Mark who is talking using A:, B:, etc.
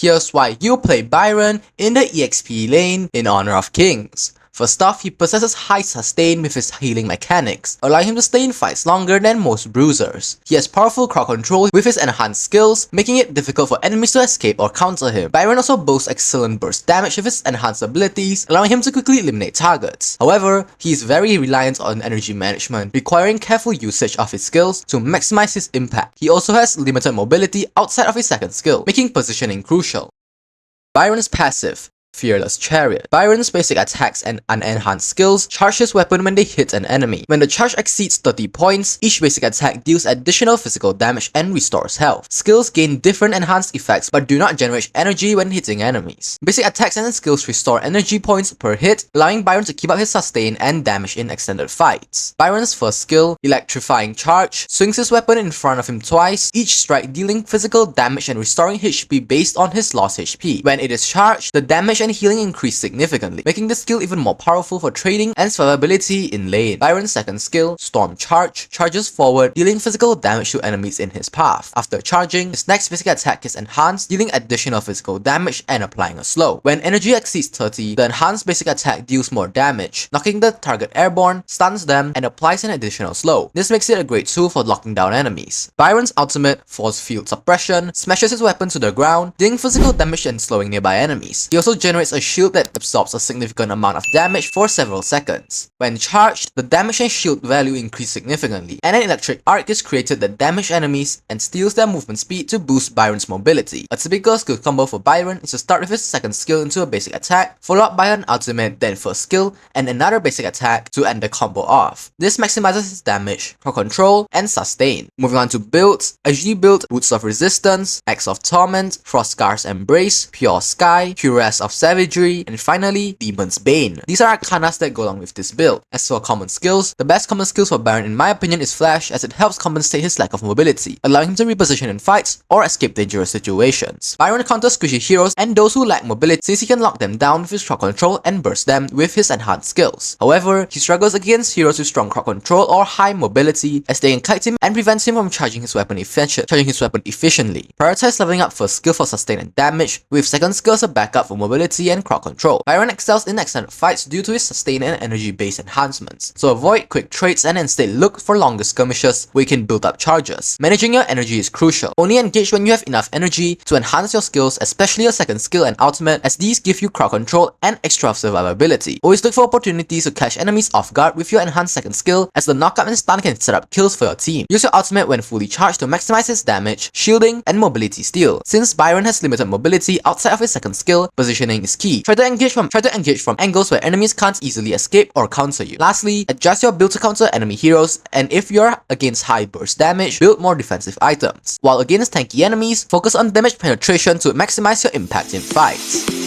A: Here's why you play Biron in the EXP lane in honor of kings. First off, he possesses high sustain with his healing mechanics, allowing him to stay in fights longer than most bruisers. He has powerful crowd control with his enhanced skills, making it difficult for enemies to escape or counter him. Biron also boasts excellent burst damage with his enhanced abilities, allowing him to quickly eliminate targets. However, he is very reliant on energy management, requiring careful usage of his skills to maximize his impact. He also has limited mobility outside of his second skill, making positioning crucial. Biron's passive. Fearless Chariot. Biron's basic attacks and unenhanced skills charge his weapon when they hit an enemy. When the charge exceeds 30 points, each basic attack deals additional physical damage and restores health. Skills gain different enhanced effects but do not generate energy when hitting enemies. Basic attacks and skills restore energy points per hit, allowing Biron to keep up his sustain and damage in extended fights. Biron's first skill, Electrifying Charge, swings his weapon in front of him twice, each strike dealing physical damage and restoring HP based on his lost HP. When it is charged, the damage and healing increase significantly, making the skill even more powerful for trading and survivability in lane. Biron's second skill, Storm Charge, charges forward, dealing physical damage to enemies in his path. After charging, his next basic attack is enhanced, dealing additional physical damage and applying a slow. When energy exceeds 30, the enhanced basic attack deals more damage, knocking the target airborne, stuns them, and applies an additional slow. This makes it a great tool for locking down enemies. Biron's ultimate, Force Field Suppression, smashes his weapon to the ground, dealing physical damage and slowing nearby enemies. He also generates a shield that absorbs a significant amount of damage for several seconds. When charged, the damage and shield value increase significantly, and an electric arc is created that damages enemies and steals their movement speed to boost Biron's mobility. A typical skill combo for Biron is to start with his second skill into a basic attack, followed by an ultimate, then first skill, and another basic attack to end the combo off. This maximizes his damage, crowd control, and sustain. Moving on to builds, a G build, Boots of Resistance, Axe of Torment, Frostgar's Embrace, Pure Sky, Cuirass of Savagery, and finally, Demon's Bane. These are arcanas that go along with this build. As for common skills, the best common skills for Biron in my opinion is Flash, as it helps compensate his lack of mobility, allowing him to reposition in fights or escape dangerous situations. Biron counters squishy heroes and those who lack mobility since he can lock them down with his crowd control and burst them with his enhanced skills. However, he struggles against heroes with strong crowd control or high mobility, as they can kite him and prevent him from charging his weapon efficiently. Prioritize leveling up first skill for sustain and damage, with second skill as a backup for mobility and crowd control. Biron excels in extended fights due to his sustain and energy-based enhancements, so avoid quick trades and instead look for longer skirmishes where you can build up charges. Managing your energy is crucial. Only engage when you have enough energy to enhance your skills, especially your second skill and ultimate, as these give you crowd control and extra survivability. Always look for opportunities to catch enemies off guard with your enhanced second skill, as the knockup and stun can set up kills for your team. Use your ultimate when fully charged to maximize its damage, shielding, and mobility steal. Since Biron has limited mobility outside of his second skill, positioning is key. Try to engage from angles where enemies can't easily escape or counter you. Lastly, adjust your build to counter enemy heroes, and if you're against high burst damage, build more defensive items. While against tanky enemies, focus on damage penetration to maximize your impact in fights.